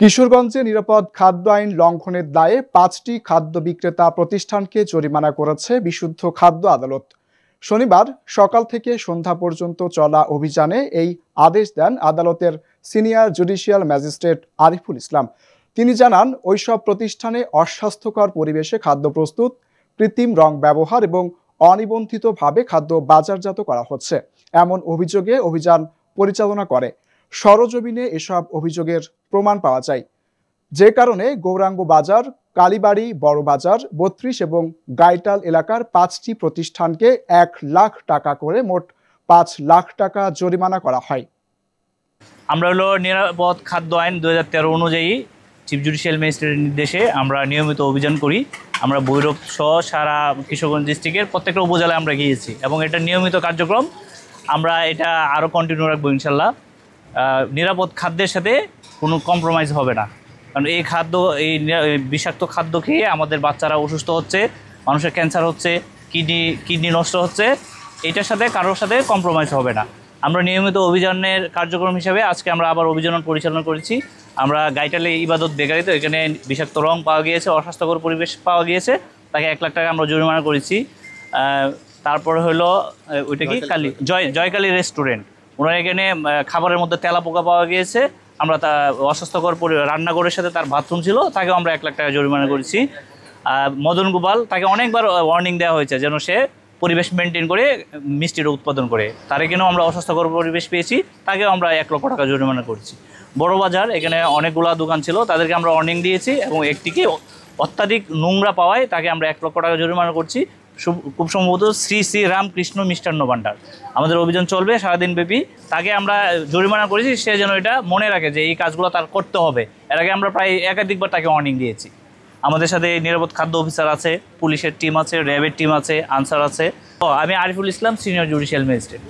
কিশোরগঞ্জে নিরাপদ খাদ্য আইন লঙ্ঘনের দায়ে ৫টি খাদ্য বিক্রেতা প্রতিষ্ঠানকে জরিমানা করেছে বিশুদ্ধ খাদ্য আদালত। শনিবার সকাল থেকে সন্ধ্যা পর্যন্ত চলা অভিযানে এই আদেশ দেন আদালতের senior judicial magistrate Ariful Islam. তিনি জানান, ওইসব প্রতিষ্ঠানে অস্বাস্থ্যকর পরিবেশে খাদ্য প্রস্তুত, কৃত্রিম রং ব্যবহার এবং অনিবন্ধিতভাবে খাদ্য বাজারজাত করা হচ্ছে এমন অভিযোগে অভিযান পরিচালনা করে। সরজমিনে এসব অভিযোগের প্রমাণ পাওয়া যায়, যে কারণে গৌরাঙ্গ বাজার, কালীবাড়ি, বড় বাজার, ৩২ এবং গাইটাল এলাকার ৫টি প্রতিষ্ঠানকে ১ লাখ টাকা করে মোট ৫ লাখ টাকা জরিমানা করা হয়। আমরা হলো নিরাপদ খাদ্য আইন ২০১৩ অনুযায়ী চিফ জুডিশিয়াল ম্যাজিস্ট্রেটের নির্দেশে আমরা নিয়মিত অভিযান করি। আমরা ভৈরব সহ সারা কিশোরগঞ্জ ডিস্ট্রিক্টের প্রত্যেকটা উপজেলায় আমরা গিয়েছি এবং এটা নিয়মিত কার্যক্রম। আমরা এটা আরও কন্টিনিউ রাখবো ইনশাল্লাহ। নিরাপদ খাদ্যের সাথে কোনো কম্প্রোমাইজ হবে না, কারণ এই বিষাক্ত খাদ্য খেয়ে আমাদের বাচ্চারা অসুস্থ হচ্ছে, মানুষের ক্যান্সার হচ্ছে, কিডনি নষ্ট হচ্ছে। এটার সাথে কারোর সাথে কম্প্রোমাইজ হবে না। আমরা নিয়মিত অভিযানের কার্যক্রম হিসাবে আজকে আমরা আবার অভিযান পরিচালনা করেছি। আমরা গাইটালে ইবাদত বেকারিতে এখানে বিষাক্ত রং পাওয়া গিয়েছে, অস্বাস্থ্যকর পরিবেশ পাওয়া গিয়েছে, তাকে ১ লাখ টাকা আমরা জরিমানা করেছি। তারপরে হলো ওইটা কি জয়কালী রেস্টুরেন্ট, ওনার এখানে খাবারের মধ্যে তেলাপোকা পাওয়া গিয়েছে। আমরা তা অস্বাস্থ্যকর রান্নাঘরের সাথে তার বাথরুম ছিল, তাকেও আমরা ১ লাখ টাকা জরিমানা করেছি। মদন গোপাল, তাকে অনেকবার ওয়ার্নিং দেওয়া হয়েছে যেন সে পরিবেশ মেনটেন করে মিষ্টিটা উৎপাদন করে, তার এখানেও আমরা অস্বাস্থ্যকর পরিবেশ পেয়েছি, তাকেও আমরা ১ লক্ষ টাকা জরিমানা করেছি। বড় বাজার, এখানে অনেকগুলা দোকান ছিল, তাদেরকে আমরা ওয়ার্নিং দিয়েছি এবং একটিকে অত্যাধিক নোংরা পাওয়ায় তাকে আমরা ১ লক্ষ টাকা জরিমানা করছি। খুব সম্ভবত শ্রী শ্রী রামকৃষ্ণ মিষ্টান্ন ভাণ্ডার। আমাদের অভিযান চলবে সারাদিন ব্যাপী। তাকে আমরা জরিমানা করেছি, সে যেন এটা মনে রাখে যে এই কাজগুলো তার করতে হবে। এর আগে আমরা প্রায় একাধিকবার তাকে ওয়ার্নিং দিয়েছি। আমাদের সাথে নিরাপদ খাদ্য অফিসার আছে, পুলিশের টিম আছে, র্যাবের টিম আছে, আনসার আছে। আমি Ariful Islam, senior judicial magistrate.